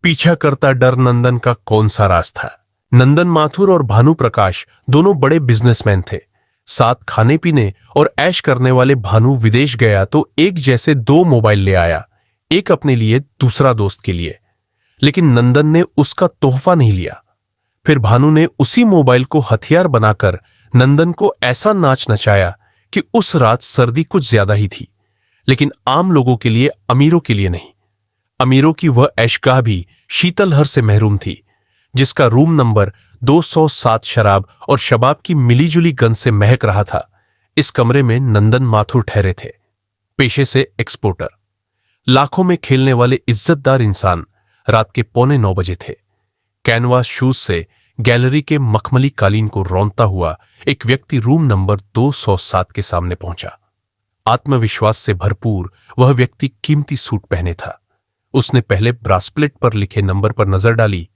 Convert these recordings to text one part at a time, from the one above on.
पीछा करता डर नंदन का कौन सा राज था। नंदन माथुर और भानु प्रकाश दोनों बड़े बिजनेसमैन थे। साथ खाने पीने और ऐश करने वाले भानु विदेश गया तो एक जैसे दो मोबाइल ले आया, एक अपने लिए दूसरा दोस्त के लिए। लेकिन नंदन ने उसका तोहफा नहीं लिया। फिर भानु ने उसी मोबाइल को हथियार बनाकर नंदन को ऐसा नाच नचाया कि उस रात सर्दी कुछ ज्यादा ही थी, लेकिन आम लोगों के लिए, अमीरों के लिए नहीं। अमीरों की वह ऐशगाह भी शीतलहर से महरूम थी, जिसका रूम नंबर 207 शराब और शबाब की मिलीजुली गंध से महक रहा था। इस कमरे में नंदन माथुर ठहरे थे, पेशे से एक्सपोर्टर, लाखों में खेलने वाले इज्जतदार इंसान। रात के 8:45 बजे थे। कैनवास शूज से गैलरी के मखमली कालीन को रौंदता हुआ एक व्यक्ति रूम नंबर 207 के सामने पहुंचा। आत्मविश्वास से भरपूर वह व्यक्ति कीमती सूट पहने था। उसने पहले ब्रासप्लेट पर लिखे नंबर पर नजर डाली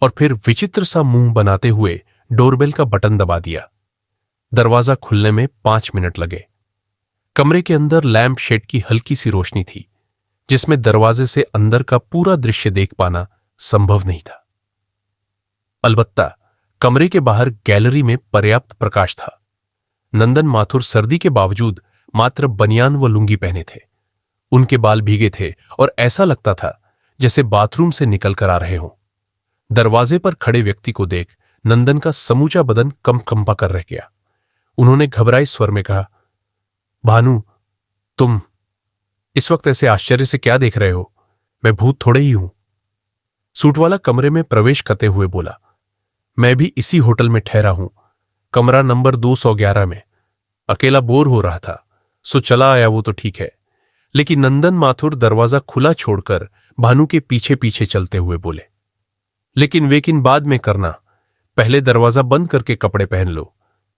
और फिर विचित्र सा मुंह बनाते हुए डोरबेल का बटन दबा दिया। दरवाजा खुलने में 5 मिनट लगे। कमरे के अंदर लैंप शेड की हल्की सी रोशनी थी, जिसमें दरवाजे से अंदर का पूरा दृश्य देख पाना संभव नहीं था। अलबत्ता कमरे के बाहर गैलरी में पर्याप्त प्रकाश था। नंदन माथुर सर्दी के बावजूद मात्र बनियान व लुंगी पहने थे। उनके बाल भीगे थे और ऐसा लगता था जैसे बाथरूम से निकल कर आ रहे हों। दरवाजे पर खड़े व्यक्ति को देख नंदन का समूचा बदन कंपा कर रह गया। उन्होंने घबराए स्वर में कहा, भानु, तुम इस वक्त ऐसे आश्चर्य से क्या देख रहे हो? मैं भूत थोड़े ही हूं। सूटवाला कमरे में प्रवेश करते हुए बोला, मैं भी इसी होटल में ठहरा हूं, कमरा नंबर 211 में। अकेला बोर हो रहा था, सो चला आया, वो तो ठीक है। लेकिन नंदन माथुर दरवाजा खुला छोड़कर भानु के पीछे पीछे चलते हुए बोले, लेकिन बाद में करना, पहले दरवाजा बंद करके कपड़े पहन लो,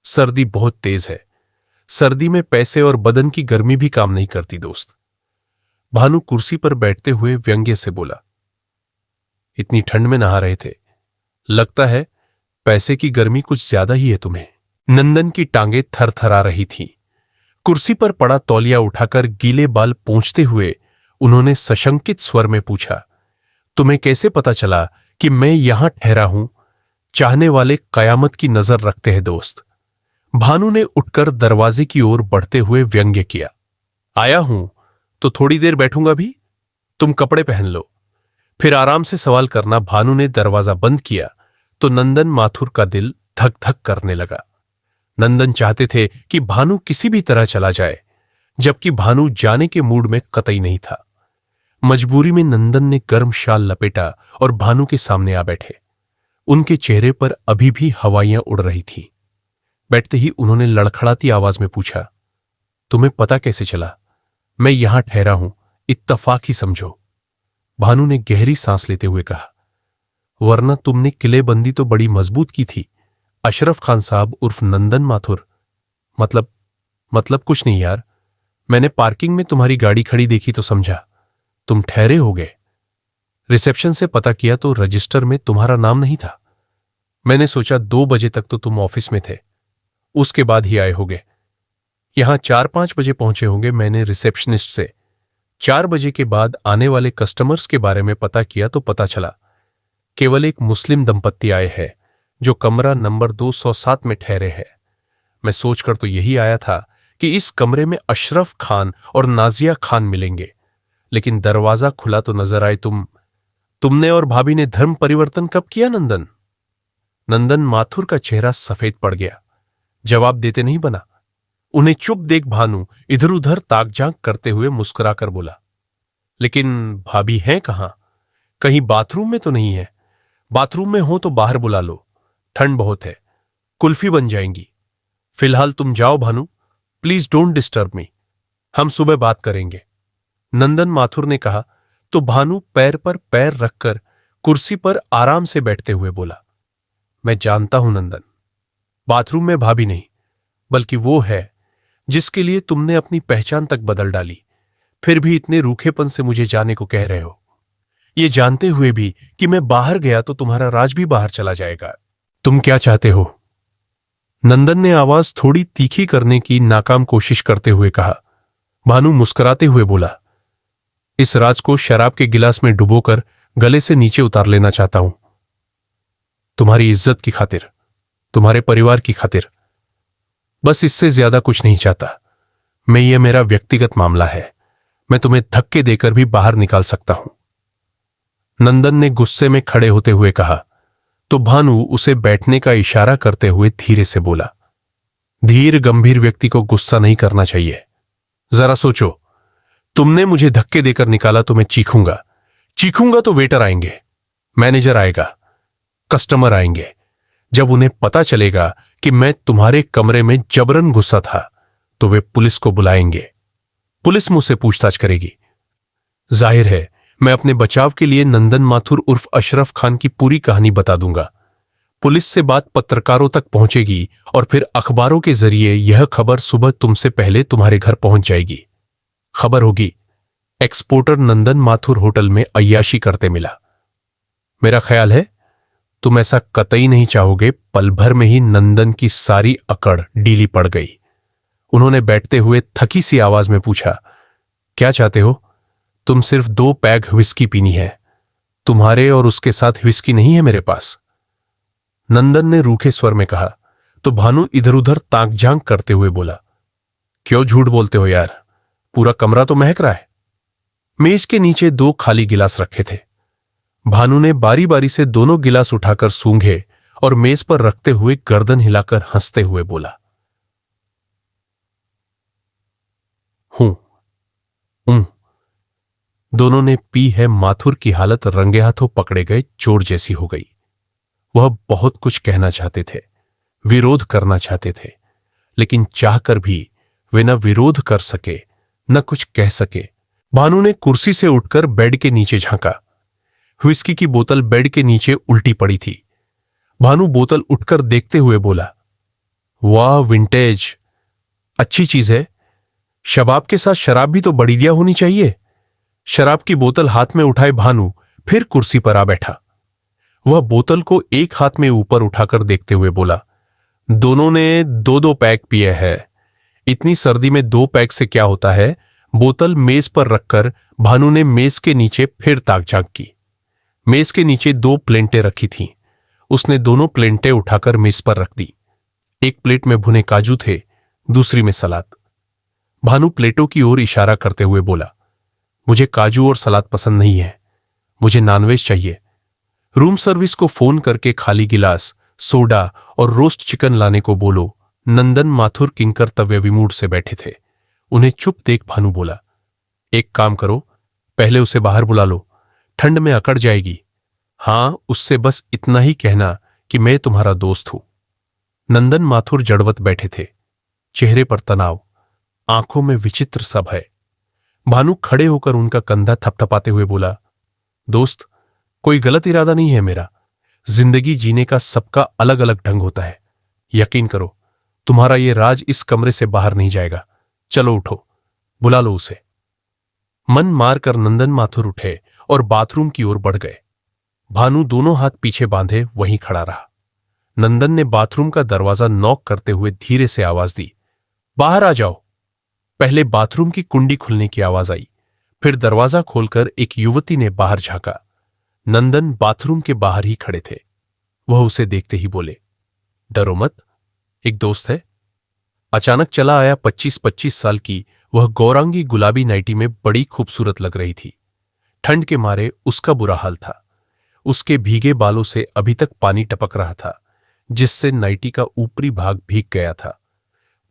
सर्दी बहुत तेज है। सर्दी में पैसे और बदन की गर्मी भी काम नहीं करती दोस्त। भानु कुर्सी पर बैठते हुए व्यंग्य से बोला, इतनी ठंड में नहा रहे थे, लगता है पैसे की गर्मी कुछ ज्यादा ही है तुम्हें। नंदन की टांगें थरथरा रही थीं। कुर्सी पर पड़ा तौलिया उठाकर गीले बाल पोंछते हुए उन्होंने सशंकित स्वर में पूछा, तुम्हें कैसे पता चला कि मैं यहां ठहरा हूं? चाहने वाले कयामत की नजर रखते हैं दोस्त। भानु ने उठकर दरवाजे की ओर बढ़ते हुए व्यंग्य किया, आया हूं तो थोड़ी देर बैठूंगा भी, तुम कपड़े पहन लो, फिर आराम से सवाल करना। भानु ने दरवाजा बंद किया तो नंदन माथुर का दिल धक धक करने लगा। नंदन चाहते थे कि भानु किसी भी तरह चला जाए, जबकि भानु जाने के मूड में कतई नहीं था। मजबूरी में नंदन ने गर्म शाल लपेटा और भानु के सामने आ बैठे। उनके चेहरे पर अभी भी हवाइयां उड़ रही थीं। बैठते ही उन्होंने लड़खड़ाती आवाज में पूछा, तुम्हें पता कैसे चला मैं यहां ठहरा हूं? इत्तफाक ही समझो। भानु ने गहरी सांस लेते हुए कहा, वरना तुमने किलेबंदी तो बड़ी मजबूत की थी। अशरफ खान साहब उर्फ नंदन माथुर। मतलब कुछ नहीं यार, मैंने पार्किंग में तुम्हारी गाड़ी खड़ी देखी तो समझा तुम ठहरे हो गए। रिसेप्शन से पता किया तो रजिस्टर में तुम्हारा नाम नहीं था। मैंने सोचा 2 बजे तक तो तुम ऑफिस में थे, उसके बाद ही आए होगे। यहां 4-5 बजे पहुंचे होंगे। मैंने रिसेप्शनिस्ट से 4 बजे के बाद आने वाले कस्टमर्स के बारे में पता किया तो पता चला केवल एक मुस्लिम दंपत्ति आए हैं जो कमरा नंबर 207 में ठहरे हैं। मैं सोचकर तो यही आया था कि इस कमरे में अशरफ खान और नाजिया खान मिलेंगे, लेकिन दरवाजा खुला तो नजर आए तुमने और भाभी ने धर्म परिवर्तन कब किया नंदन? नंदन माथुर का चेहरा सफेद पड़ गया। जवाब देते नहीं बना। उन्हें चुप देख भानु इधर उधर ताक झांक करते हुए मुस्कुराकर बोला, लेकिन भाभी हैं कहां? कहीं बाथरूम में तो नहीं है? बाथरूम में हो तो बाहर बुला लो, ठंड बहुत है, कुल्फी बन जाएंगी। फिलहाल तुम जाओ Bhanu, please don't disturb me, हम सुबह बात करेंगे। नंदन माथुर ने कहा तो भानु पैर पर पैर रखकर कुर्सी पर आराम से बैठते हुए बोला, मैं जानता हूं नंदन, बाथरूम में भाभी नहीं, बल्कि वो है जिसके लिए तुमने अपनी पहचान तक बदल डाली, फिर भी इतने रूखेपन से मुझे जाने को कह रहे हो, ये जानते हुए भी कि मैं बाहर गया तो तुम्हारा राज भी बाहर चला जाएगा। तुम क्या चाहते हो? नंदन ने आवाज थोड़ी तीखी करने की नाकाम कोशिश करते हुए कहा। भानु मुस्कुराते हुए बोला, इस राज को शराब के गिलास में डुबोकर गले से नीचे उतार लेना चाहता हूं। तुम्हारी इज्जत की खातिर, तुम्हारे परिवार की खातिर, बस इससे ज्यादा कुछ नहीं चाहता। ये मेरा व्यक्तिगत मामला है। मैं तुम्हें धक्के देकर भी बाहर निकाल सकता हूं। नंदन ने गुस्से में खड़े होते हुए कहा तो भानु उसे बैठने का इशारा करते हुए धीरे से बोला, धीर गंभीर व्यक्ति को गुस्सा नहीं करना चाहिए। जरा सोचो, तुमने मुझे धक्के देकर निकाला तो मैं चीखूंगा। चीखूंगा तो वेटर आएंगे, मैनेजर आएगा, कस्टमर आएंगे। जब उन्हें पता चलेगा कि मैं तुम्हारे कमरे में जबरन घुसा था तो वे पुलिस को बुलाएंगे। पुलिस मुझसे पूछताछ करेगी। जाहिर है मैं अपने बचाव के लिए नंदन माथुर उर्फ अशरफ खान की पूरी कहानी बता दूंगा। पुलिस से बात पत्रकारों तक पहुंचेगी और फिर अखबारों के जरिए यह खबर सुबह तुमसे पहले तुम्हारे घर पहुंच जाएगी। खबर होगी, एक्सपोर्टर नंदन माथुर होटल में अय्याशी करते मिला। मेरा ख्याल है तुम ऐसा कतई नहीं चाहोगे। पल भर में ही नंदन की सारी अकड़ डीली पड़ गई। उन्होंने बैठते हुए थकी सी आवाज में पूछा, क्या चाहते हो? तुम सिर्फ 2 पैग व्हिस्की पीनी है। तुम्हारे और उसके साथ व्हिस्की नहीं है मेरे पास। नंदन ने रूखे स्वर में कहा तो भानु इधर उधर ताक झांक करते हुए बोला, क्यों झूठ बोलते हो यार? पूरा कमरा तो महक रहा है। मेज के नीचे 2 खाली गिलास रखे थे। भानु ने बारी बारी से दोनों गिलास उठाकर सूंघे और मेज पर रखते हुए गर्दन हिलाकर हंसते हुए बोला, हूं। दोनों ने पी है। माथुर की हालत रंगे हाथों पकड़े गए चोर जैसी हो गई। वह बहुत कुछ कहना चाहते थे, विरोध करना चाहते थे, लेकिन चाहकर भी वे न विरोध कर सके न कुछ कह सके। भानु ने कुर्सी से उठकर बेड के नीचे झांका। व्हिस्की की बोतल बेड के नीचे उल्टी पड़ी थी। भानु बोतल उठकर देखते हुए बोला, वाह विंटेज, अच्छी चीज है। शबाब के साथ शराब भी तो बढ़िया होनी चाहिए। शराब की बोतल हाथ में उठाए भानु फिर कुर्सी पर आ बैठा। वह बोतल को एक हाथ में ऊपर उठाकर देखते हुए बोला, दोनों ने 2-2 पैक पिए हैं। इतनी सर्दी में 2 पैक से क्या होता है? बोतल मेज पर रखकर भानु ने मेज के नीचे फिर ताक झांक की। मेज के नीचे 2 प्लेटें रखी थीं। उसने दोनों प्लेटें उठाकर मेज पर रख दी। एक प्लेट में भुने काजू थे, दूसरी में सलाद। भानु प्लेटों की ओर इशारा करते हुए बोला, मुझे काजू और सलाद पसंद नहीं है, मुझे नॉनवेज चाहिए। रूम सर्विस को फोन करके खाली गिलास, सोडा और रोस्ट चिकन लाने को बोलो। नंदन माथुर किंकर तव्य विमूढ़ से बैठे थे। उन्हें चुप देख भानु बोला, एक काम करो, पहले उसे बाहर बुला लो, ठंड में अकड़ जाएगी। हां, उससे बस इतना ही कहना कि मैं तुम्हारा दोस्त हूं। नंदन माथुर जड़वत बैठे थे, चेहरे पर तनाव, आंखों में विचित्र सा भय। भानु खड़े होकर उनका कंधा थपथपाते हुए बोला, दोस्त, कोई गलत इरादा नहीं है मेरा। जिंदगी जीने का सबका अलग अलग ढंग होता है। यकीन करो, तुम्हारा ये राज इस कमरे से बाहर नहीं जाएगा। चलो उठो, बुला लो उसे। मन मारकर नंदन माथुर उठे और बाथरूम की ओर बढ़ गए। भानु दोनों हाथ पीछे बांधे वहीं खड़ा रहा। नंदन ने बाथरूम का दरवाजा नॉक करते हुए धीरे से आवाज दी, बाहर आ जाओ। पहले बाथरूम की कुंडी खुलने की आवाज आई, फिर दरवाजा खोलकर एक युवती ने बाहर झांका। नंदन बाथरूम के बाहर ही खड़े थे। वह उसे देखते ही बोले, डरो मत, एक दोस्त है। अचानक चला आया 25-25 साल की वह गौरांगी गुलाबी नाइटी में बड़ी खूबसूरत लग रही थी। ठंड के मारे उसका बुरा हाल था। उसके भीगे बालों से अभी तक पानी टपक रहा था, जिससे नाइटी का ऊपरी भाग भीग गया था।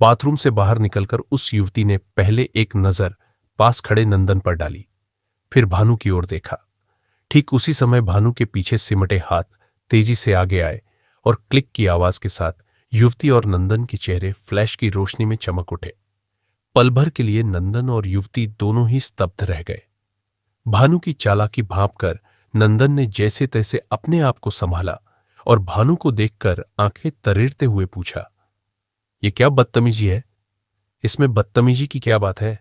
बाथरूम से बाहर निकलकर उस युवती ने पहले एक नजर पास खड़े नंदन पर डाली, फिर भानु की ओर देखा। ठीक उसी समय भानु के पीछे सिमटे हाथ तेजी से आगे आए और क्लिक की आवाज के साथ युवती और नंदन के चेहरे फ्लैश की रोशनी में चमक उठे। पल भर के लिए नंदन और युवती दोनों ही स्तब्ध रह गए। भानु की चालाकी भांपकर नंदन ने जैसे तैसे अपने आप को संभाला और भानु को देखकर आंखें तरेरते हुए पूछा, ये क्या बदतमीजी है? इसमें बदतमीजी की क्या बात है?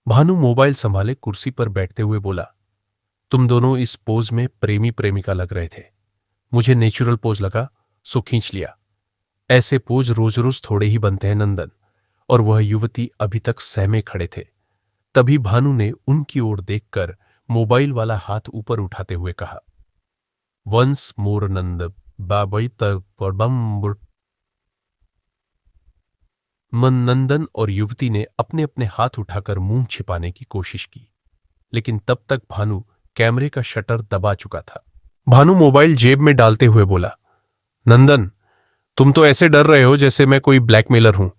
भानु मोबाइल संभाले कुर्सी पर बैठते हुए बोला, तुम दोनों इस पोज में प्रेमी प्रेमिका लग रहे थे। मुझे नेचुरल पोज लगा, सो खींच लिया। ऐसे पोज रोज रोज थोड़े ही बनते हैं नंदन। और वह युवती अभी तक सहमे खड़े थे। तभी भानु ने उनकी ओर देखकर मोबाइल वाला हाथ ऊपर उठाते हुए कहा, वंस मोर नंद बाबई तक मन। नंदन और युवती ने अपने अपने हाथ उठाकर मुंह छिपाने की कोशिश की, लेकिन तब तक भानु कैमरे का शटर दबा चुका था। भानु मोबाइल जेब में डालते हुए बोला, नंदन, तुम तो ऐसे डर रहे हो जैसे मैं कोई ब्लैकमेलर हूं।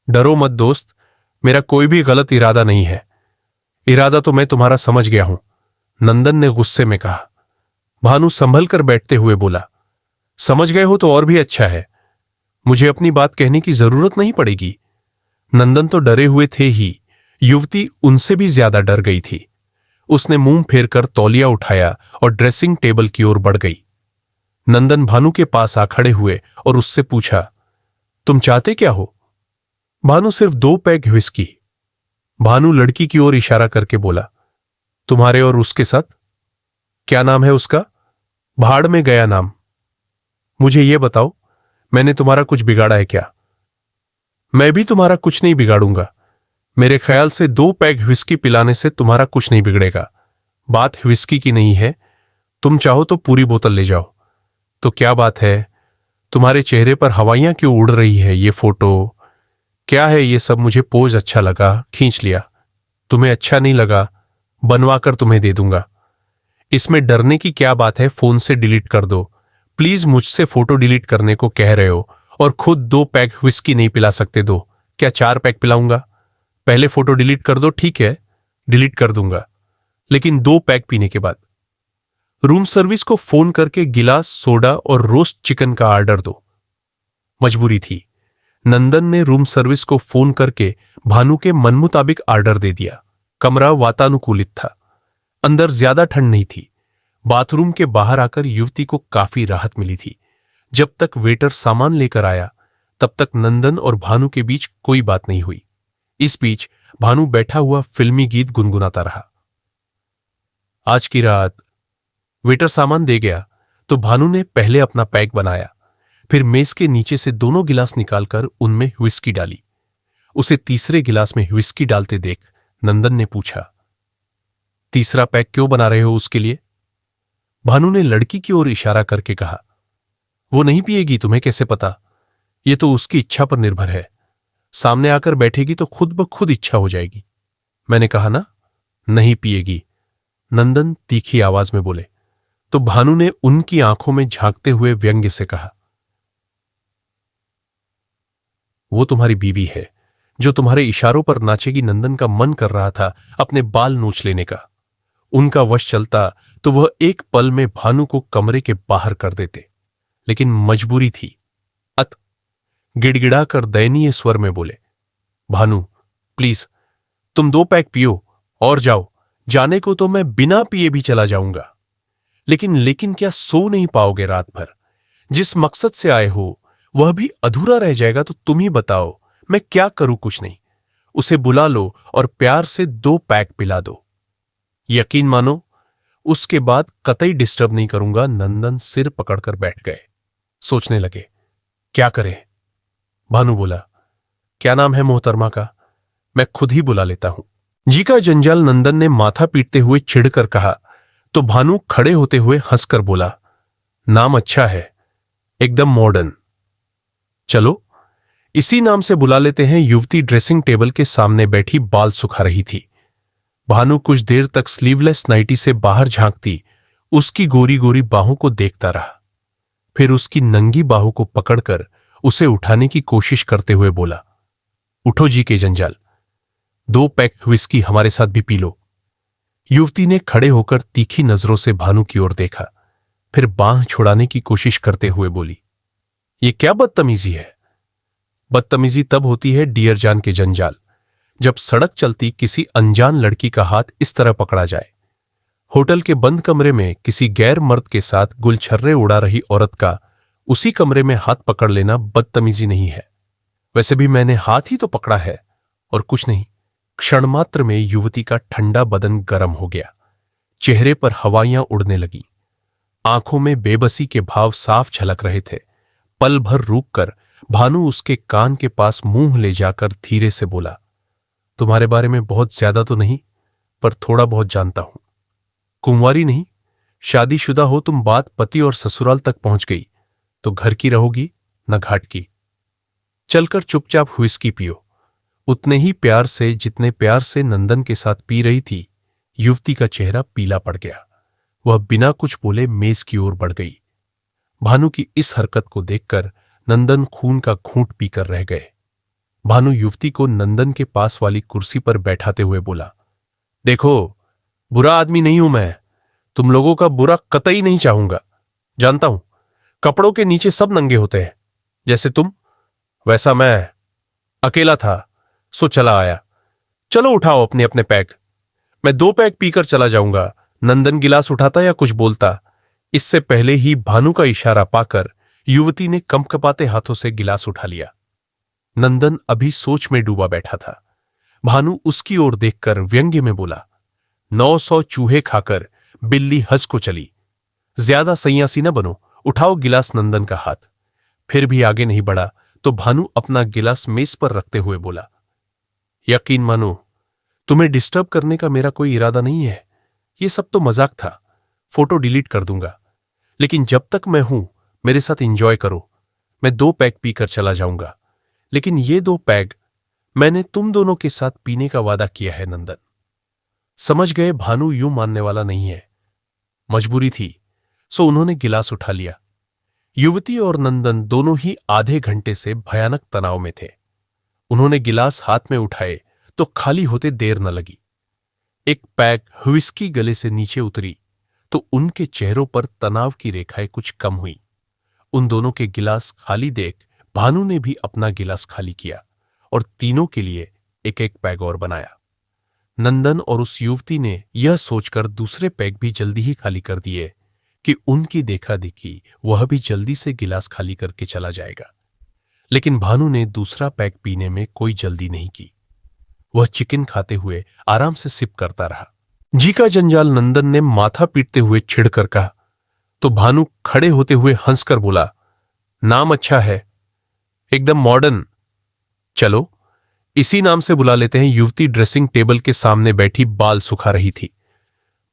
डरो मत दोस्त, मेरा कोई भी गलत इरादा नहीं है। इरादा तो मैं तुम्हारा समझ गया हूं, नंदन ने गुस्से में कहा। भानु संभल कर बैठते हुए बोला, समझ गए हो तो और भी अच्छा है, मुझे अपनी बात कहने की जरूरत नहीं पड़ेगी। नंदन तो डरे हुए थे ही, युवती उनसे भी ज्यादा डर गई थी। उसने मुंह फेरकर तौलिया उठाया और ड्रेसिंग टेबल की ओर बढ़ गई। नंदन भानु के पास आ खड़े हुए और उससे पूछा, तुम चाहते क्या हो? भानु सिर्फ 2 पैग व्हिस्की। भानु लड़की की ओर इशारा करके बोला, तुम्हारे और उसके साथ? क्या नाम है उसका? भाड़ में गया नाम। मुझे यह बताओ, मैंने तुम्हारा कुछ बिगाड़ा है क्या? मैं भी तुम्हारा कुछ नहीं बिगाड़ूंगा। मेरे ख्याल से 2 पैग व्हिस्की पिलाने से तुम्हारा कुछ नहीं बिगड़ेगा। बात व्हिस्की की नहीं है, तुम चाहो तो पूरी बोतल ले जाओ। तो क्या बात है, तुम्हारे चेहरे पर हवाइयां क्यों उड़ रही है? ये फोटो क्या है? ये सब मुझे पोज अच्छा लगा, खींच लिया। तुम्हें अच्छा नहीं लगा, बनवाकर तुम्हें दे दूंगा। इसमें डरने की क्या बात है? फोन से डिलीट कर दो प्लीज। मुझसे फोटो डिलीट करने को कह रहे हो और खुद 2 पैग व्हिस्की नहीं पिला सकते? दो क्या 4 पैग पिलाऊंगा? पहले फोटो डिलीट कर दो। ठीक है, डिलीट कर दूंगा, लेकिन 2 पैग पीने के बाद। रूम सर्विस को फोन करके गिलास सोडा और रोस्ट चिकन का ऑर्डर दो। मजबूरी थी। नंदन ने रूम सर्विस को फोन करके भानु के मन मुताबिक ऑर्डर दे दिया। कमरा वातानुकूलित था, अंदर ज्यादा ठंड नहीं थी। बाथरूम के बाहर आकर युवती को काफी राहत मिली थी। जब तक वेटर सामान लेकर आया तब तक नंदन और भानु के बीच कोई बात नहीं हुई। इस बीच भानु बैठा हुआ फिल्मी गीत गुनगुनाता रहा। आज की रात वेटर सामान दे गया तो भानु ने पहले अपना पैक बनाया, फिर मेज के नीचे से 2 गिलास निकालकर उनमें व्हिस्की डाली। उसे तीसरे गिलास में व्हिस्की डालते देख नंदन ने पूछा, तीसरा पैक क्यों बना रहे हो उसके लिए? भानु ने लड़की की ओर इशारा करके कहा, वो नहीं पिएगी, तुम्हें कैसे पता? ये तो उसकी इच्छा पर निर्भर है। सामने आकर बैठेगी तो खुद ब खुद इच्छा हो जाएगी। मैंने कहा ना, नहीं पिएगी, नंदन तीखी आवाज में बोले। तो भानु ने उनकी आंखों में झांकते हुए व्यंग्य से कहा, वो तुम्हारी बीवी है जो तुम्हारे इशारों पर नाचेगी। नंदन का मन कर रहा था अपने बाल नोच लेने का। उनका वश चलता तो वह एक पल में भानु को कमरे के बाहर कर देते, लेकिन मजबूरी थी। गिड़गिड़ाकर दयनीय स्वर में बोले, भानु प्लीज तुम 2 पैक पियो और जाओ। जाने को तो मैं बिना पिए भी चला जाऊंगा, लेकिन क्या सो नहीं पाओगे रात भर? जिस मकसद से आए हो वह भी अधूरा रह जाएगा। तो तुम ही बताओ, मैं क्या करूं? कुछ नहीं। उसे बुला लो और प्यार से 2 पैक पिला दो। यकीन मानो, उसके बाद कतई डिस्टर्ब नहीं करूंगा। नंदन सिर पकड़कर बैठ गए, सोचने लगे क्या करें। भानु बोला, क्या नाम है मोहतरमा का? मैं खुद ही बुला लेता हूं। जी का जंजाल, नंदन ने माथा पीटते हुए चिढ़कर कहा। तो भानु खड़े होते हुए हंसकर बोला, नाम अच्छा है, एकदम मॉडर्न। चलो इसी नाम से बुला लेते हैं। युवती ड्रेसिंग टेबल के सामने बैठी बाल सुखा रही थी। भानु कुछ देर तक स्लीवलेस नाइटी से बाहर झांकती उसकी गोरी गोरी बाहों को देखता रहा, फिर उसकी नंगी बाहों को पकड़कर उसे उठाने की कोशिश करते हुए बोला, उठो जी के जंजाल, 2 पैक व्हिस्की हमारे साथ भी पी लो। युवती ने खड़े होकर तीखी नजरों से भानु की ओर देखा, फिर बांह छुड़ाने की कोशिश करते हुए बोली, ये क्या बदतमीजी है? बदतमीजी तब होती है डियर जान के जंजाल, जब सड़क चलती किसी अनजान लड़की का हाथ इस तरह पकड़ा जाए। होटल के बंद कमरे में किसी गैर मर्द के साथ गुलछर्रे उड़ा रही औरत का उसी कमरे में हाथ पकड़ लेना बदतमीजी नहीं है। वैसे भी मैंने हाथ ही तो पकड़ा है और कुछ नहीं। क्षण मात्र में युवती का ठंडा बदन गर्म हो गया, चेहरे पर हवाइयां उड़ने लगी, आंखों में बेबसी के भाव साफ झलक रहे थे। पल भर रुककर भानु उसके कान के पास मुंह ले जाकर धीरे से बोला, तुम्हारे बारे में बहुत ज्यादा तो नहीं, पर थोड़ा बहुत जानता हूं। कुंवारी नहीं, शादीशुदा हो तुम, बात पति और ससुराल तक पहुंच गई तो घर की रहोगी न घाट की। चलकर चुपचाप व्हिस्की पियो। उतने ही प्यार से जितने प्यार से नंदन के साथ पी रही थी, युवती का चेहरा पीला पड़ गया। वह बिना कुछ बोले मेज की ओर बढ़ गई। भानु की इस हरकत को देखकर नंदन खून का घूंट पीकर रह गए। भानु युवती को नंदन के पास वाली कुर्सी पर बैठाते हुए बोला, देखो, बुरा आदमी नहीं हूं मैं, तुम लोगों का बुरा कतई नहीं चाहूंगा। जानता हूं कपड़ों के नीचे सब नंगे होते हैं, जैसे तुम, वैसा मैं अकेला था सो चला आया। चलो उठाओ अपने अपने पैक, मैं 2 पैक पीकर चला जाऊंगा। नंदन गिलास उठाता या कुछ बोलता, इससे पहले ही भानु का इशारा पाकर युवती ने कंपकपाते हाथों से गिलास उठा लिया। नंदन अभी सोच में डूबा बैठा था। भानु उसकी ओर देखकर व्यंग्य में बोला, 900 चूहे खाकर बिल्ली हज को चली, ज्यादा सन्यासी न बनो, उठाओ गिलास। नंदन का हाथ फिर भी आगे नहीं बढ़ा तो भानु अपना गिलास मेज पर रखते हुए बोला, यकीन मानो, तुम्हें डिस्टर्ब करने का मेरा कोई इरादा नहीं है। ये सब तो मजाक था, फोटो डिलीट कर दूंगा, लेकिन जब तक मैं हूं मेरे साथ एंजॉय करो। मैं 2 पैक पीकर चला जाऊंगा, लेकिन ये 2 पैक मैंने तुम दोनों के साथ पीने का वादा किया है। नंदन समझ गए भानु यूं मानने वाला नहीं है, मजबूरी थी, सो उन्होंने गिलास उठा लिया। युवती और नंदन दोनों ही आधे घंटे से भयानक तनाव में थे। उन्होंने गिलास हाथ में उठाए तो खाली होते देर न लगी। एक पैक व्हिस्की गले से नीचे उतरी तो उनके चेहरों पर तनाव की रेखाएं कुछ कम हुई। उन दोनों के गिलास खाली देख भानु ने भी अपना गिलास खाली किया और तीनों के लिए एक एक पैक और बनाया। नंदन और उस युवती ने यह सोचकर दूसरे पैक भी जल्दी ही खाली कर दिए कि उनकी देखा देखी वह भी जल्दी से गिलास खाली करके चला जाएगा। लेकिन भानु ने दूसरा पैक पीने में कोई जल्दी नहीं की। वह चिकन खाते हुए आराम से सिप करता रहा। जी का जंजाल, नंदन ने माथा पीटते हुए छिड़कर कहा तो भानु खड़े होते हुए हंसकर बोला, नाम अच्छा है, एकदम मॉडर्न, चलो इसी नाम से बुला लेते हैं। युवती ड्रेसिंग टेबल के सामने बैठी बाल सुखा रही थी।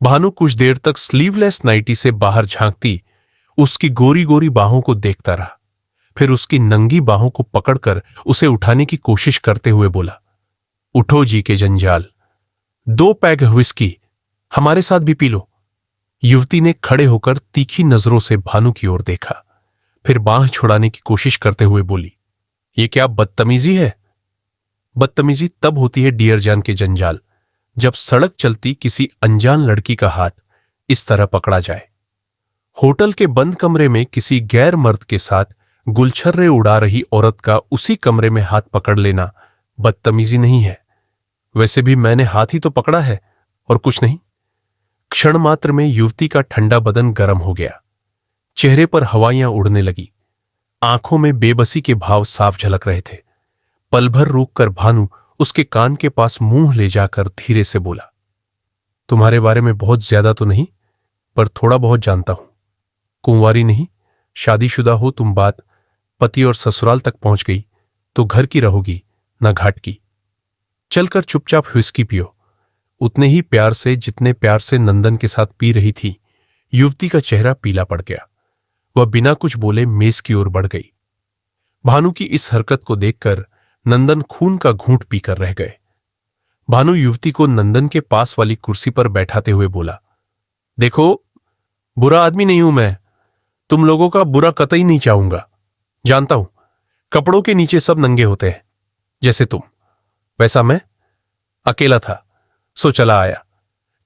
भानु कुछ देर तक स्लीवलेस नाइटी से बाहर झांकती उसकी गोरी गोरी बाहों को देखता रहा, फिर उसकी नंगी बाहों को पकड़कर उसे उठाने की कोशिश करते हुए बोला, उठो जी के जंजाल, 2 पैक व्हिस्की हमारे साथ भी पी लो। युवती ने खड़े होकर तीखी नजरों से भानु की ओर देखा, फिर बांह छुड़ाने की कोशिश करते हुए बोली, ये क्या बदतमीजी है? बदतमीजी तब होती है डियर जान के जंजाल, जब सड़क चलती किसी अनजान लड़की का हाथ इस तरह पकड़ा जाए। होटल के बंद कमरे में किसी गैर मर्द के साथ गुलछर्रे उड़ा रही औरत का उसी कमरे में हाथ पकड़ लेना बदतमीजी नहीं है। वैसे भी मैंने हाथ ही तो पकड़ा है और कुछ नहीं। क्षण मात्र में युवती का ठंडा बदन गर्म हो गया, चेहरे पर हवाइयां उड़ने लगी, आंखों में बेबसी के भाव साफ झलक रहे थे। पल भर रुककर भानु उसके कान के पास मुंह ले जाकर धीरे से बोला, तुम्हारे बारे में बहुत ज्यादा तो नहीं, पर थोड़ा बहुत जानता हूं। कुंवारी नहीं, शादीशुदा हो तुम, बात पति और ससुराल तक पहुंच गई तो घर की रहोगी न घाट की। चलकर चुपचाप व्हिस्की पियो। उतने ही प्यार से जितने प्यार से नंदन के साथ पी रही थी, युवती का चेहरा पीला पड़ गया। वह बिना कुछ बोले मेज की ओर बढ़ गई। भानु की इस हरकत को देखकर नंदन खून का घूंट पीकर रह गए। भानु युवती को नंदन के पास वाली कुर्सी पर बैठाते हुए बोला, देखो, बुरा आदमी नहीं हूं मैं, तुम लोगों का बुरा कतई नहीं चाहूंगा। जानता हूं कपड़ों के नीचे सब नंगे होते हैं, जैसे तुम, वैसा मैं अकेला था सो चला आया।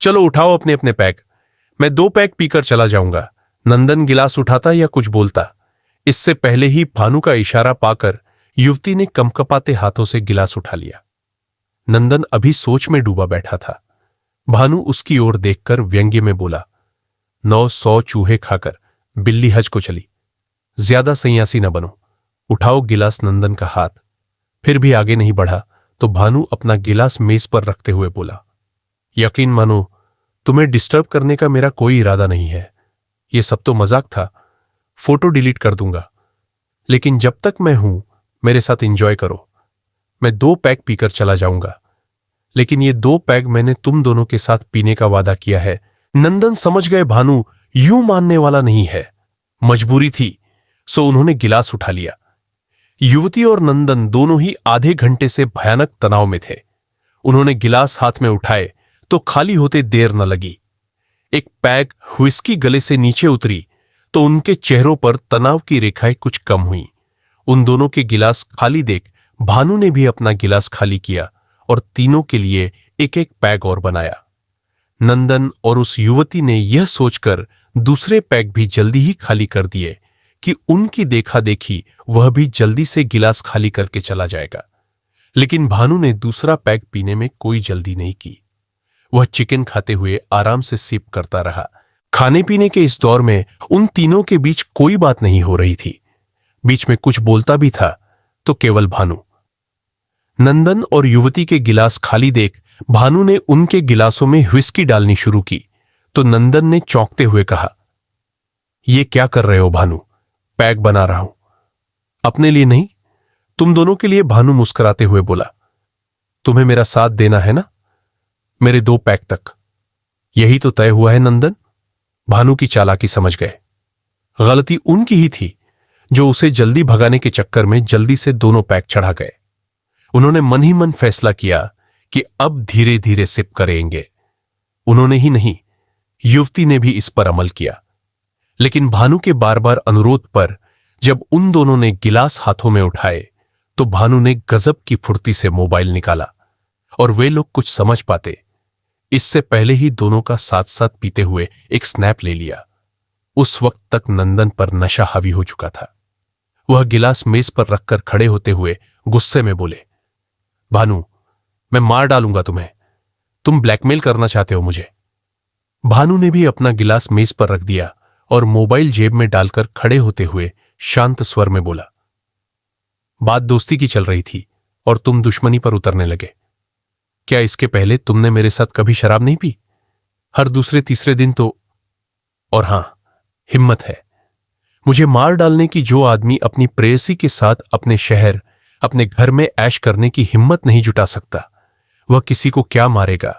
चलो उठाओ अपने अपने पैक, मैं 2 पैक पीकर चला जाऊंगा। नंदन गिलास उठाता या कुछ बोलता, इससे पहले ही भानु का इशारा पाकर युवती ने कंपकपाते हाथों से गिलास उठा लिया। नंदन अभी सोच में डूबा बैठा था। भानु उसकी ओर देखकर व्यंग्य में बोला, 900 चूहे खाकर बिल्ली हज को चली, ज्यादा सन्यासी न बनो, उठाओ गिलास। नंदन का हाथ फिर भी आगे नहीं बढ़ा तो भानु अपना गिलास मेज पर रखते हुए बोला, यकीन मानो, तुम्हें डिस्टर्ब करने का मेरा कोई इरादा नहीं है। ये सब तो मजाक था, फोटो डिलीट कर दूंगा, लेकिन जब तक मैं हूं मेरे साथ एंजॉय करो। मैं 2 पैक पीकर चला जाऊंगा, लेकिन ये 2 पैक मैंने तुम दोनों के साथ पीने का वादा किया है। नंदन समझ गए भानु यूं मानने वाला नहीं है। मजबूरी थी, सो उन्होंने गिलास उठा लिया। युवती और नंदन दोनों ही आधे घंटे से भयानक तनाव में थे। उन्होंने गिलास हाथ में उठाए तो खाली होते देर न लगी। एक पैग व्हिस्की गले से नीचे उतरी तो उनके चेहरों पर तनाव की रेखाएं कुछ कम हुई। उन दोनों के गिलास खाली देख भानु ने भी अपना गिलास खाली किया और तीनों के लिए एक एक पैग और बनाया। नंदन और उस युवती ने यह सोचकर दूसरे पैग भी जल्दी ही खाली कर दिए कि उनकी देखा देखी वह भी जल्दी से गिलास खाली करके चला जाएगा। लेकिन भानु ने दूसरा पैग पीने में कोई जल्दी नहीं की। वह चिकन खाते हुए आराम से सिप करता रहा। खाने पीने के इस दौर में उन तीनों के बीच कोई बात नहीं हो रही थी। बीच में कुछ बोलता भी था तो केवल भानु। नंदन और युवती के गिलास खाली देख भानु ने उनके गिलासों में व्हिस्की डालनी शुरू की तो नंदन ने चौंकते हुए कहा, "ये क्या कर रहे हो भानु?" "पैग बना रहा हूं।" "अपने लिए नहीं, तुम दोनों के लिए," भानु मुस्कुराते हुए बोला। "तुम्हें मेरा साथ देना है ना, मेरे 2 पैग तक। यही तो तय हुआ है नंदन।" भानु की चालाकी समझ गए। गलती उनकी ही थी जो उसे जल्दी भगाने के चक्कर में जल्दी से दोनों पैग चढ़ा गए। उन्होंने मन ही मन फैसला किया कि अब धीरे धीरे सिप करेंगे। उन्होंने ही नहीं, युवती ने भी इस पर अमल किया। लेकिन भानु के बार बार अनुरोध पर जब उन दोनों ने गिलास हाथों में उठाए तो भानु ने गजब की फुर्ती से मोबाइल निकाला और वे लोग कुछ समझ पाते इससे पहले ही दोनों का साथ साथ पीते हुए एक स्नैप ले लिया। उस वक्त तक नंदन पर नशा हावी हो चुका था। वह गिलास मेज पर रखकर खड़े होते हुए गुस्से में बोले, "भानु, मैं मार डालूंगा तुम्हें। तुम ब्लैकमेल करना चाहते हो मुझे।" भानु ने भी अपना गिलास मेज पर रख दिया और मोबाइल जेब में डालकर खड़े होते हुए शांत स्वर में बोला, "बात दोस्ती की चल रही थी और तुम दुश्मनी पर उतरने लगे। क्या इसके पहले तुमने मेरे साथ कभी शराब नहीं पी? हर दूसरे तीसरे दिन तो। और हां, हिम्मत है मुझे मार डालने की जो आदमी अपनी प्रेयसी के साथ अपने शहर, अपने घर में ऐश करने की हिम्मत नहीं जुटा सकता, वह किसी को क्या मारेगा?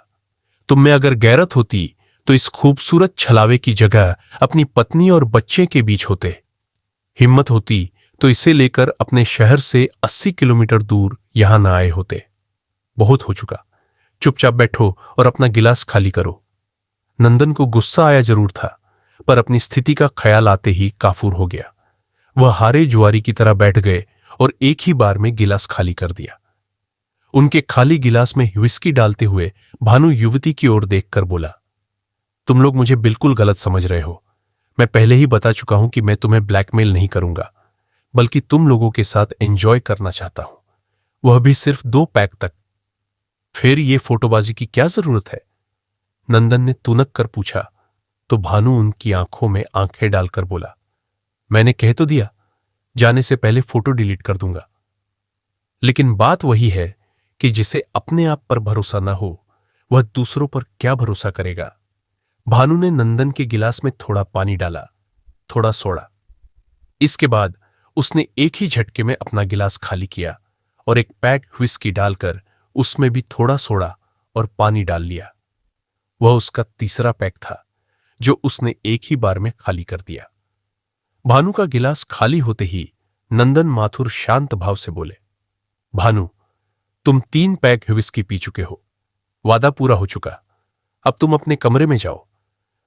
तुम में अगर गैरत होती तो इस खूबसूरत छलावे की जगह अपनी पत्नी और बच्चे के बीच होते। हिम्मत होती तो इसे लेकर अपने शहर से 80 किलोमीटर दूर यहां ना आए होते। बहुत हो चुका, चुपचाप बैठो और अपना गिलास खाली करो।" नंदन को गुस्सा आया जरूर था, पर अपनी स्थिति का ख्याल आते ही काफूर हो गया। वह हारे जुआरी की तरह बैठ गए और एक ही बार में गिलास खाली कर दिया। उनके खाली गिलास में व्हिस्की डालते हुए भानु युवती की ओर देखकर बोला, "तुम लोग मुझे बिल्कुल गलत समझ रहे हो। मैं पहले ही बता चुका हूं कि मैं तुम्हें ब्लैकमेल नहीं करूंगा, बल्कि तुम लोगों के साथ एंजॉय करना चाहता हूं, वह भी सिर्फ 2 पैग तक। फिर ये फोटोबाजी की क्या जरूरत है?" नंदन ने तुनक कर पूछा तो भानु उनकी आंखों में आंखें डालकर बोला, "मैंने कह तो दिया, जाने से पहले फोटो डिलीट कर दूंगा। लेकिन बात वही है कि जिसे अपने आप पर भरोसा न हो वह दूसरों पर क्या भरोसा करेगा?" भानु ने नंदन के गिलास में थोड़ा पानी डाला, थोड़ा सोडा। इसके बाद उसने एक ही झटके में अपना गिलास खाली किया और एक पैक व्हिस्की डालकर उसमें भी थोड़ा सोडा और पानी डाल लिया। वह उसका तीसरा पैक था जो उसने एक ही बार में खाली कर दिया। भानु का गिलास खाली होते ही नंदन माथुर शांत भाव से बोले, "भानु, तुम 3 पैक व्हिस्की पी चुके हो। वादा पूरा हो चुका। अब तुम अपने कमरे में जाओ।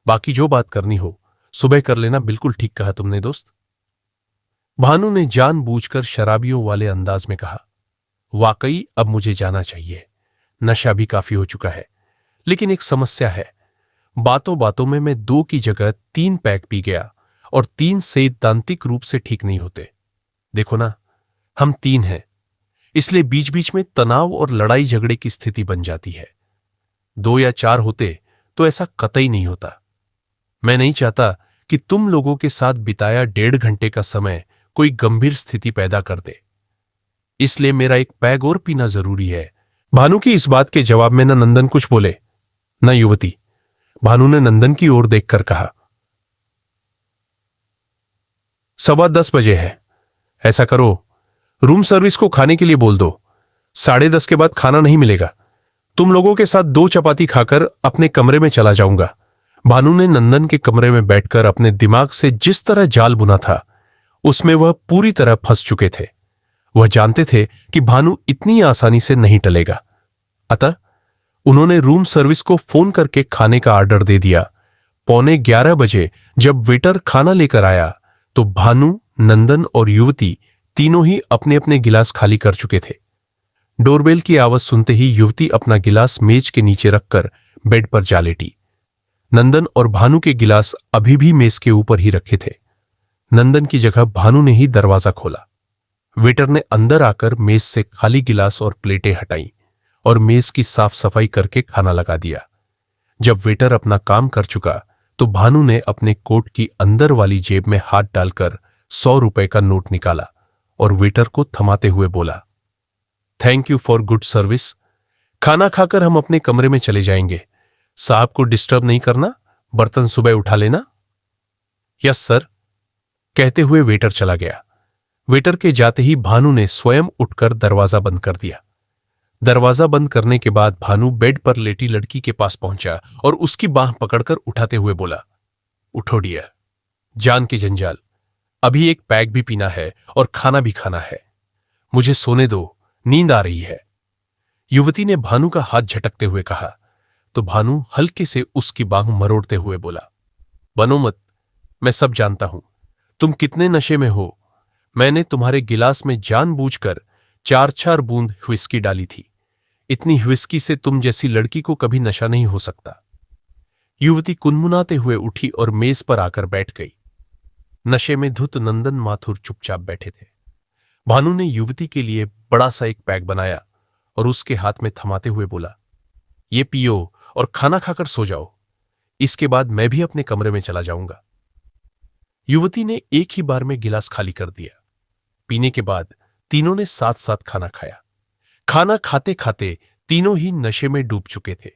बाकी जो बात करनी हो सुबह कर लेना। बिल्कुल ठीक कहा तुमने दोस्त।" भानु ने जानबूझकर शराबियों वाले अंदाज में कहा, "वाकई अब मुझे जाना चाहिए। नशा भी काफी हो चुका है, लेकिन एक समस्या है। बातों बातों में मैं 2 की जगह 3 पैक पी गया और 3 सैद्धांतिक रूप से ठीक नहीं होते। देखो ना, हम 3 हैं, इसलिए बीच बीच में तनाव और लड़ाई झगड़े की स्थिति बन जाती है। 2 या 4 होते तो ऐसा कतई नहीं होता। मैं नहीं चाहता कि तुम लोगों के साथ बिताया 1.5 घंटे का समय कोई गंभीर स्थिति पैदा कर दे, इसलिए मेरा एक पैग और पीना जरूरी है।" भानु की इस बात के जवाब में न नंदन कुछ बोले न युवती। भानु ने नंदन की ओर देखकर कहा, 10:15 बजे है। ऐसा करो, रूम सर्विस को खाने के लिए बोल दो। 10:30 के बाद खाना नहीं मिलेगा। तुम लोगों के साथ 2 चपाती खाकर अपने कमरे में चला जाऊंगा। भानु ने नंदन के कमरे में बैठकर अपने दिमाग से जिस तरह जाल बुना था उसमें वह पूरी तरह फंस चुके थे। वह जानते थे कि भानु इतनी आसानी से नहीं टलेगा। अतः उन्होंने रूम सर्विस को फोन करके खाने का ऑर्डर दे दिया। 11:15 जब वेटर खाना लेकर आया तो भानु, नंदन और युवती तीनों ही अपने अपने गिलास खाली कर चुके थे। डोरबेल की आवाज सुनते ही युवती अपना गिलास मेज के नीचे रखकर बेड पर जा लेटी। नंदन और भानु के गिलास अभी भी मेज के ऊपर ही रखे थे। नंदन की जगह भानु ने ही दरवाजा खोला। वेटर ने अंदर आकर मेज से खाली गिलास और प्लेटें हटाई और मेज की साफ सफाई करके खाना लगा दिया। जब वेटर अपना काम कर चुका तो भानु ने अपने कोट की अंदर वाली जेब में हाथ डालकर 100 रुपए का नोट निकाला और वेटर को थमाते हुए बोला, thank you for good service. खाना खाकर हम अपने कमरे में चले जाएंगे। साहब को डिस्टर्ब नहीं करना, बर्तन सुबह उठा लेना। यस सर, कहते हुए वेटर चला गया। वेटर के जाते ही भानु ने स्वयं उठकर दरवाजा बंद कर दिया। दरवाजा बंद करने के बाद भानु बेड पर लेटी लड़की के पास पहुंचा और उसकी बांह पकड़कर उठाते हुए बोला, उठो डियर, जान के जंजाल, अभी एक पैक भी पीना है और खाना भी खाना है। मुझे सोने दो, नींद आ रही है। युवती ने भानु का हाथ झटकते हुए कहा तो भानु हल्के से उसकी बांह मरोड़ते हुए बोला, बनो मत, मैं सब जानता हूं तुम कितने नशे में हो। मैंने तुम्हारे गिलास में जानबूझकर 4-4 बूंद व्हिस्की डाली थी। इतनी व्हिस्की से तुम जैसी लड़की को कभी नशा नहीं हो सकता। युवती कुनमुनाते हुए उठी और मेज पर आकर बैठ गई। नशे में धुत नंदन माथुर चुपचाप बैठे थे। भानु ने युवती के लिए बड़ा सा एक पैक बनाया और उसके हाथ में थमाते हुए बोला, ये पियो और खाना खाकर सो जाओ। इसके बाद मैं भी अपने कमरे में चला जाऊंगा। युवती ने एक ही बार में गिलास खाली कर दिया। पीने के बाद तीनों ने साथ साथ खाना खाया। खाना खाते खाते तीनों ही नशे में डूब चुके थे।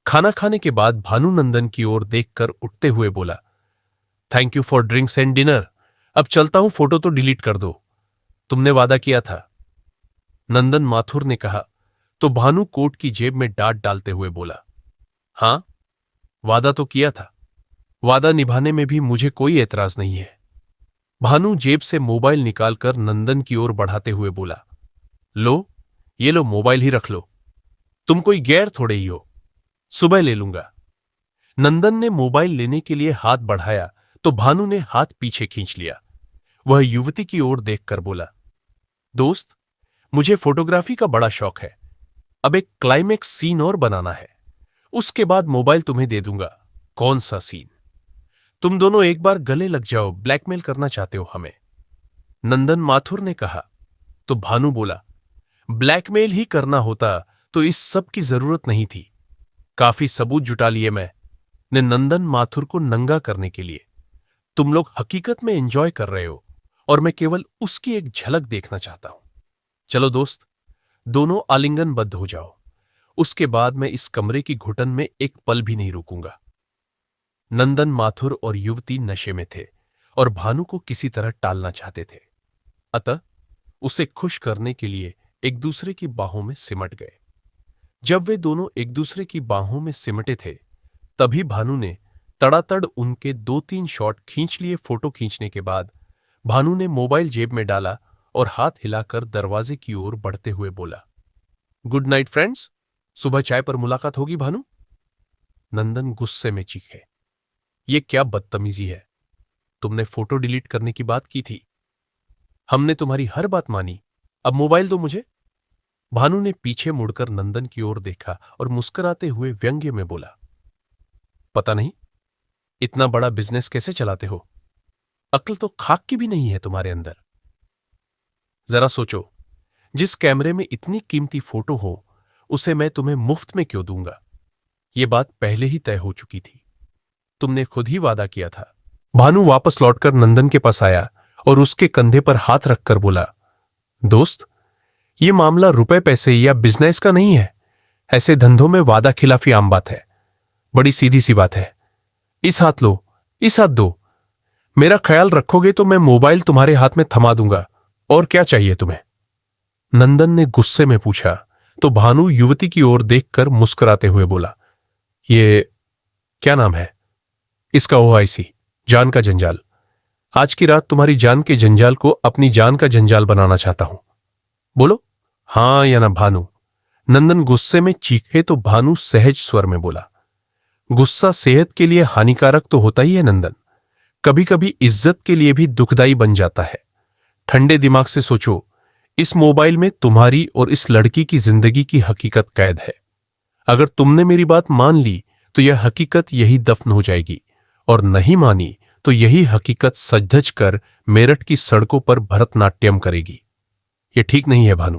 खाना खाने के बाद भानु नंदन की ओर देखकर उठते हुए बोला, thank you for drinks and dinner. अब चलता हूं, फोटो तो डिलीट कर दो, तुमने वादा किया था। नंदन माथुर ने कहा तो भानु कोट की जेब में डांट डालते हुए बोला, हां, वादा तो किया था। वादा निभाने में भी मुझे कोई एतराज नहीं है। भानु जेब से मोबाइल निकालकर नंदन की ओर बढ़ाते हुए बोला, लो, ये लो, मोबाइल ही रख लो, तुम कोई गैर थोड़े ही हो, सुबह ले लूंगा। नंदन ने मोबाइल लेने के लिए हाथ बढ़ाया तो भानु ने हाथ पीछे खींच लिया। वह युवती की ओर देखकर बोला, दोस्त, मुझे फोटोग्राफी का बड़ा शौक है। अब एक क्लाइमेक्स सीन और बनाना है, उसके बाद मोबाइल तुम्हें दे दूंगा। कौन सा सीन? तुम दोनों एक बार गले लग जाओ, ब्लैकमेल करना चाहते हो हमें। नंदन माथुर ने कहा तो भानु बोला, ब्लैकमेल ही करना होता तो इस सब की जरूरत नहीं थी। काफी सबूत जुटा लिए मैंने नंदन माथुर को नंगा करने के लिए। तुम लोग हकीकत में एंजॉय कर रहे हो और मैं केवल उसकी एक झलक देखना चाहता हूं। चलो दोस्त, दोनों आलिंगनबद्ध हो जाओ, उसके बाद मैं इस कमरे की घुटन में एक पल भी नहीं रुकूंगा। नंदन माथुर और युवती नशे में थे और भानु को किसी तरह टालना चाहते थे। अतः उसे खुश करने के लिए एक दूसरे की बाहों में सिमट गए। जब वे दोनों एक दूसरे की बाहों में सिमटे थे तभी भानु ने तड़ातड़ उनके 2-3 शॉट खींच लिए। फोटो खींचने के बाद भानु ने मोबाइल जेब में डाला और हाथ हिलाकर दरवाजे की ओर बढ़ते हुए बोला, गुड नाइट फ्रेंड्स, सुबह चाय पर मुलाकात होगी भानु। नंदन गुस्से में चीखे, ये क्या बदतमीजी है? तुमने फोटो डिलीट करने की बात की थी, हमने तुम्हारी हर बात मानी, अब मोबाइल दो मुझे। भानु ने पीछे मुड़कर नंदन की ओर देखा और मुस्कुराते हुए व्यंग्य में बोला, पता नहीं इतना बड़ा बिजनेस कैसे चलाते हो, अक्ल तो खाक की भी नहीं है तुम्हारे अंदर। जरा सोचो, जिस कैमरे में इतनी कीमती फोटो हो उसे मैं तुम्हें मुफ्त में क्यों दूंगा? यह बात पहले ही तय हो चुकी थी, तुमने खुद ही वादा किया था। भानु वापस लौटकर नंदन के पास आया और उसके कंधे पर हाथ रखकर बोला, दोस्त, यह मामला रुपए पैसे या बिजनेस का नहीं है। ऐसे धंधों में वादा खिलाफी आम बात है, बड़ी सीधी सी बात है। इस हाथ लो, इस हाथ दो, मेरा ख्याल रखोगे तो मैं मोबाइल तुम्हारे हाथ में थमा दूंगा, और क्या चाहिए तुम्हें? नंदन ने गुस्से में पूछा तो भानु युवती की ओर देखकर मुस्कुराते हुए बोला, ये क्या नाम है, इसका OIC, जान का जंजाल। आज की रात तुम्हारी जान के जंजाल को अपनी जान का जंजाल बनाना चाहता हूं। बोलो हां या ना भानु। नंदन गुस्से में चीखे तो भानु सहज स्वर में बोला, गुस्सा सेहत के लिए हानिकारक तो होता ही है नंदन, कभी कभी इज्जत के लिए भी दुखदाई बन जाता है। ठंडे दिमाग से सोचो, इस मोबाइल में तुम्हारी और इस लड़की की जिंदगी की हकीकत कैद है। अगर तुमने मेरी बात मान ली तो यह हकीकत यही दफन हो जाएगी, और नहीं मानी तो यही हकीकत सज धज कर मेरठ की सड़कों पर भरतनाट्यम करेगी। यह ठीक नहीं है भानु।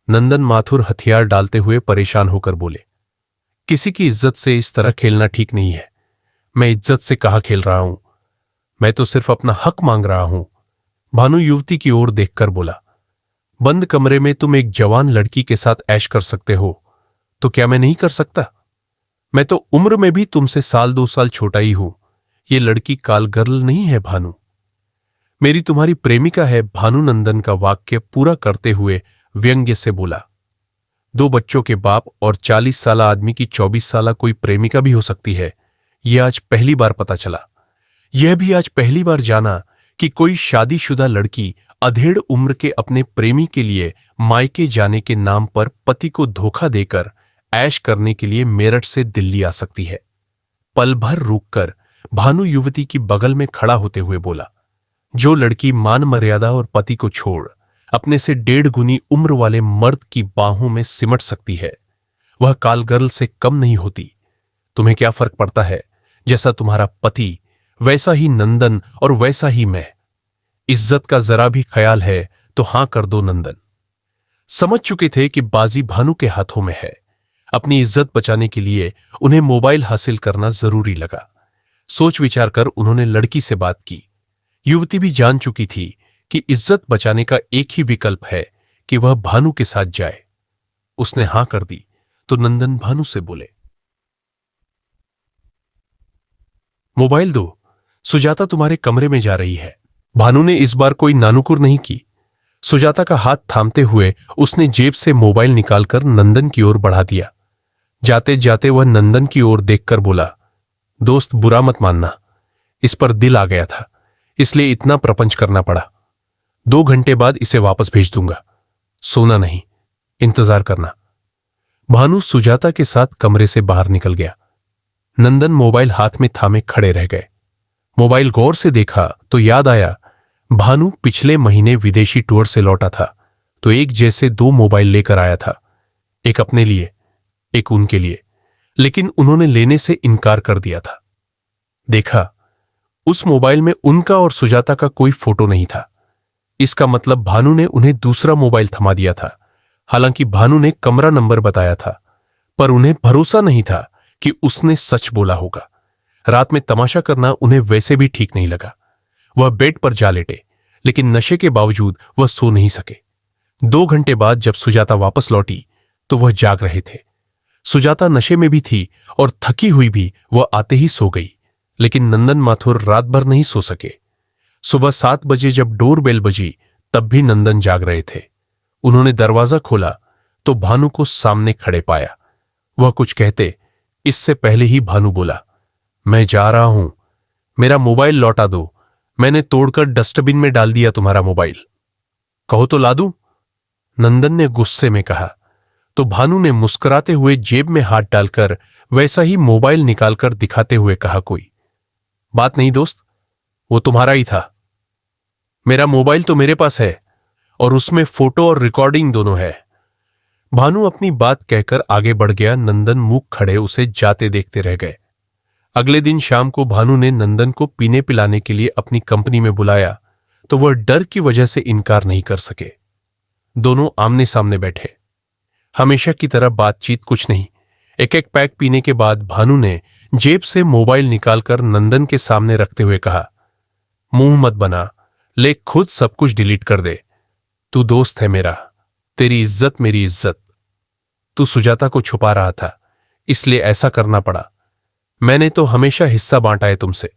नंदन माथुर हथियार डालते हुए परेशान होकर बोले, किसी की इज्जत से इस तरह खेलना ठीक नहीं है। मैं इज्जत से कहां खेल रहा हूं, मैं तो सिर्फ अपना हक मांग रहा हूं। भानु युवती की ओर देखकर बोला, बंद कमरे में तुम एक जवान लड़की के साथ ऐश कर सकते हो, तो क्या मैं नहीं कर सकता? मैं तो उम्र में भी तुमसे 1-2 साल छोटा ही हूं। ये लड़की काल गर्ल नहीं है भानु, मेरी तुम्हारी प्रेमिका है। भानु नंदन का वाक्य पूरा करते हुए व्यंग्य से बोला, 2 बच्चों के बाप और 40 साल आदमी की 24 साल कोई प्रेमिका भी हो सकती है, यह आज पहली बार पता चला। यह भी आज पहली बार जाना कि कोई शादीशुदा लड़की अधेड़ उम्र के अपने प्रेमी के लिए मायके जाने के नाम पर पति को धोखा देकर ऐश करने के लिए मेरठ से दिल्ली आ सकती है। पल भर रुककर भानु युवती की बगल में खड़ा होते हुए बोला, जो लड़की मान मर्यादा और पति को छोड़ अपने से 1.5 गुनी उम्र वाले मर्द की बाहों में सिमट सकती है, वह काल गर्ल से कम नहीं होती। तुम्हें क्या फर्क पड़ता है? जैसा तुम्हारा पति वैसा ही नंदन और वैसा ही मैं। इज्जत का जरा भी ख्याल है तो हां कर दो नंदन। समझ चुके थे कि बाजी भानु के हाथों में है। अपनी इज्जत बचाने के लिए उन्हें मोबाइल हासिल करना जरूरी लगा। सोच विचार कर उन्होंने लड़की से बात की। युवती भी जान चुकी थी कि इज्जत बचाने का एक ही विकल्प है कि वह भानु के साथ जाए। उसने हां कर दी तो नंदन भानु से बोले, मोबाइल दो, सुजाता तुम्हारे कमरे में जा रही है। भानु ने इस बार कोई नानुकुर नहीं की। सुजाता का हाथ थामते हुए उसने जेब से मोबाइल निकालकर नंदन की ओर बढ़ा दिया। जाते जाते वह नंदन की ओर देखकर बोला, दोस्त बुरा मत मानना, इस पर दिल आ गया था, इसलिए इतना प्रपंच करना पड़ा। 2 घंटे बाद इसे वापस भेज दूंगा। सोना नहीं, इंतजार करना। भानु सुजाता के साथ कमरे से बाहर निकल गया। नंदन मोबाइल हाथ में थामे खड़े रह गए। मोबाइल गौर से देखा तो याद आया, भानु पिछले महीने विदेशी टूर से लौटा था तो एक जैसे 2 मोबाइल लेकर आया था, एक अपने लिए एक उनके लिए, लेकिन उन्होंने लेने से इनकार कर दिया था। देखा, उस मोबाइल में उनका और सुजाता का कोई फोटो नहीं था। इसका मतलब भानु ने उन्हें दूसरा मोबाइल थमा दिया था। हालांकि भानु ने कमरा नंबर बताया था, पर उन्हें भरोसा नहीं था कि उसने सच बोला होगा। रात में तमाशा करना उन्हें वैसे भी ठीक नहीं लगा। वह बेड पर जा लेटे, लेकिन नशे के बावजूद वह सो नहीं सके। 2 घंटे बाद जब सुजाता वापस लौटी तो वह जाग रहे थे। सुजाता नशे में भी थी और थकी हुई भी वह आते ही सो गई, लेकिन नंदन माथुर रात भर नहीं सो सके। सुबह 7 बजे जब डोरबेल बजी तब भी नंदन जाग रहे थे। उन्होंने दरवाजा खोला तो भानु को सामने खड़े पाया। वह कुछ कहते इससे पहले ही भानु बोला, मैं जा रहा हूं, मेरा मोबाइल लौटा दो, मैंने तोड़कर डस्टबिन में डाल दिया तुम्हारा मोबाइल। कहो तो ला दूं? नंदन ने गुस्से में कहा तो भानु ने मुस्कुराते हुए जेब में हाथ डालकर वैसा ही मोबाइल निकालकर दिखाते हुए कहा, कोई बात नहीं दोस्त, वो तुम्हारा ही था। मेरा मोबाइल तो मेरे पास है और उसमें फोटो और रिकॉर्डिंग दोनों है। भानु अपनी बात कहकर आगे बढ़ गया। नंदन मुंह खड़े उसे जाते देखते रह गए। अगले दिन शाम को भानु ने नंदन को पीने पिलाने के लिए अपनी कंपनी में बुलाया तो वह डर की वजह से इनकार नहीं कर सके। दोनों आमने सामने बैठे। हमेशा की तरह बातचीत कुछ नहीं। एक एक पैक पीने के बाद भानु ने जेब से मोबाइल निकालकर नंदन के सामने रखते हुए कहा, मुंह मत बना, ले खुद सब कुछ डिलीट कर दे। तू दोस्त है मेरा, तेरी इज्जत मेरी इज्जत। तू सुजाता को छुपा रहा था, इसलिए ऐसा करना पड़ा। मैंने तो हमेशा हिस्सा बांटा है तुमसे।